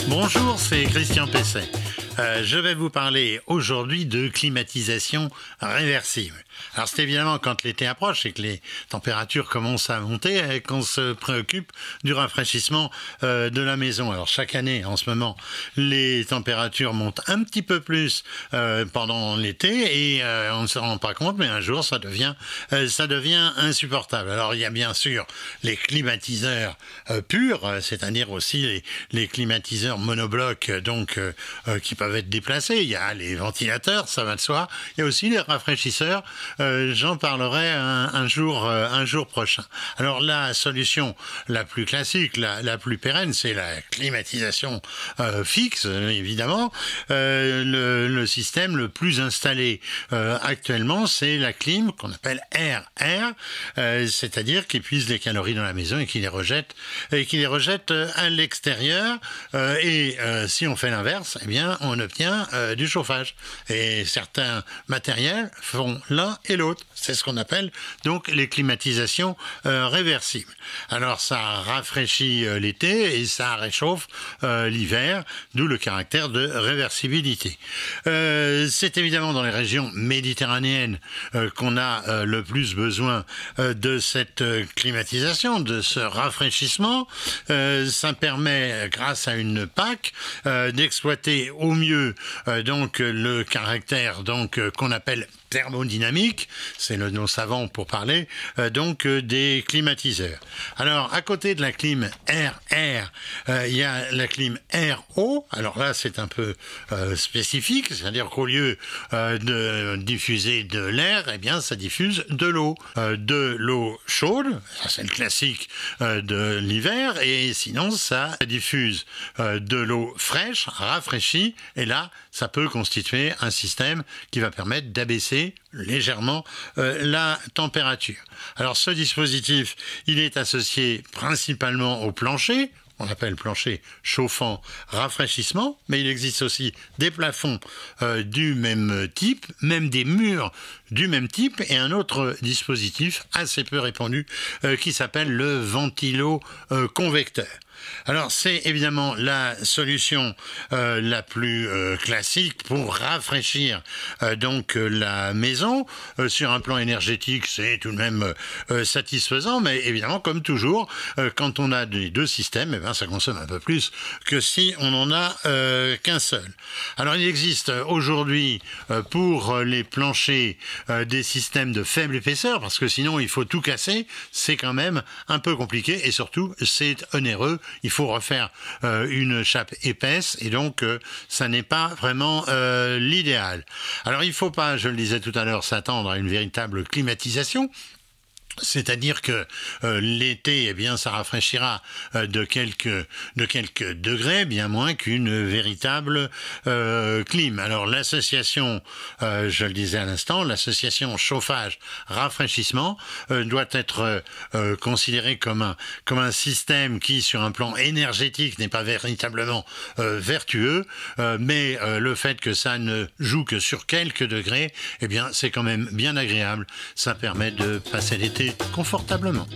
Bonjour, c'est Christian Pesset. Je vais vous parler aujourd'hui de climatisation réversible. Alors c'est évidemment quand l'été approche et que les températures commencent à monter qu'on se préoccupe du rafraîchissement de la maison. Alors chaque année, en ce moment, les températures montent un petit peu plus pendant l'été et on ne se rend pas compte, mais un jour ça devient insupportable. Alors il y a bien sûr les climatiseurs purs, c'est-à-dire aussi les climatiseurs monoblocs donc qui peuvent être déplacés. Il y a les ventilateurs, ça va de soi. Il y a aussi les rafraîchisseurs. J'en parlerai un jour prochain. Alors la solution la plus classique, la plus pérenne, c'est la climatisation fixe, évidemment. Le système le plus installé actuellement, c'est la clim qu'on appelle air-air, c'est-à-dire qui puise les calories dans la maison et qui les rejette à l'extérieur. Si on fait l'inverse, eh bien on obtient du chauffage. Et certains matériels font l'un et l'autre. C'est ce qu'on appelle donc les climatisations réversibles. Alors ça rafraîchit l'été et ça réchauffe l'hiver, d'où le caractère de réversibilité. C'est évidemment dans les régions méditerranéennes qu'on a le plus besoin de cette climatisation, de ce rafraîchissement. Ça permet, grâce à une PAC, d'exploiter au mieux donc le caractère donc qu'on appelle thermodynamique, c'est le nom savant pour parler donc des climatiseurs. Alors à côté de la clim air-air, il y a la clim air-eau. Alors là c'est un peu spécifique, c'est-à-dire qu'au lieu de diffuser de l'air, eh bien ça diffuse de l'eau chaude. Ça c'est le classique de l'hiver, et sinon ça diffuse de l'eau fraîche, rafraîchie, et là ça peut constituer un système qui va permettre d'abaisser légèrement la température. Alors ce dispositif, il est associé principalement au plancher. On appelle plancher chauffant rafraîchissement, mais il existe aussi des plafonds du même type, même des murs du même type, et un autre dispositif assez peu répandu qui s'appelle le ventilo-convecteur. Alors c'est évidemment la solution la plus classique pour rafraîchir donc la maison. Sur un plan énergétique, c'est tout de même satisfaisant, mais évidemment, comme toujours, quand on a les deux systèmes, eh bien, ça consomme un peu plus que si on n'en a qu'un seul. Alors il existe aujourd'hui pour les planchers des systèmes de faible épaisseur, parce que sinon il faut tout casser, c'est quand même un peu compliqué, et surtout c'est onéreux. Il faut refaire une chape épaisse, et donc ça n'est pas vraiment l'idéal. Alors il ne faut pas, je le disais tout à l'heure, s'attendre à une véritable climatisation. C'est-à-dire que l'été, eh bien, ça rafraîchira de quelques degrés, bien moins qu'une véritable clim. Alors l'association, je le disais à l'instant, l'association chauffage-rafraîchissement doit être considérée comme un système qui, sur un plan énergétique, n'est pas véritablement vertueux, mais le fait que ça ne joue que sur quelques degrés, eh bien, c'est quand même bien agréable. Ça permet de passer l'été confortablement.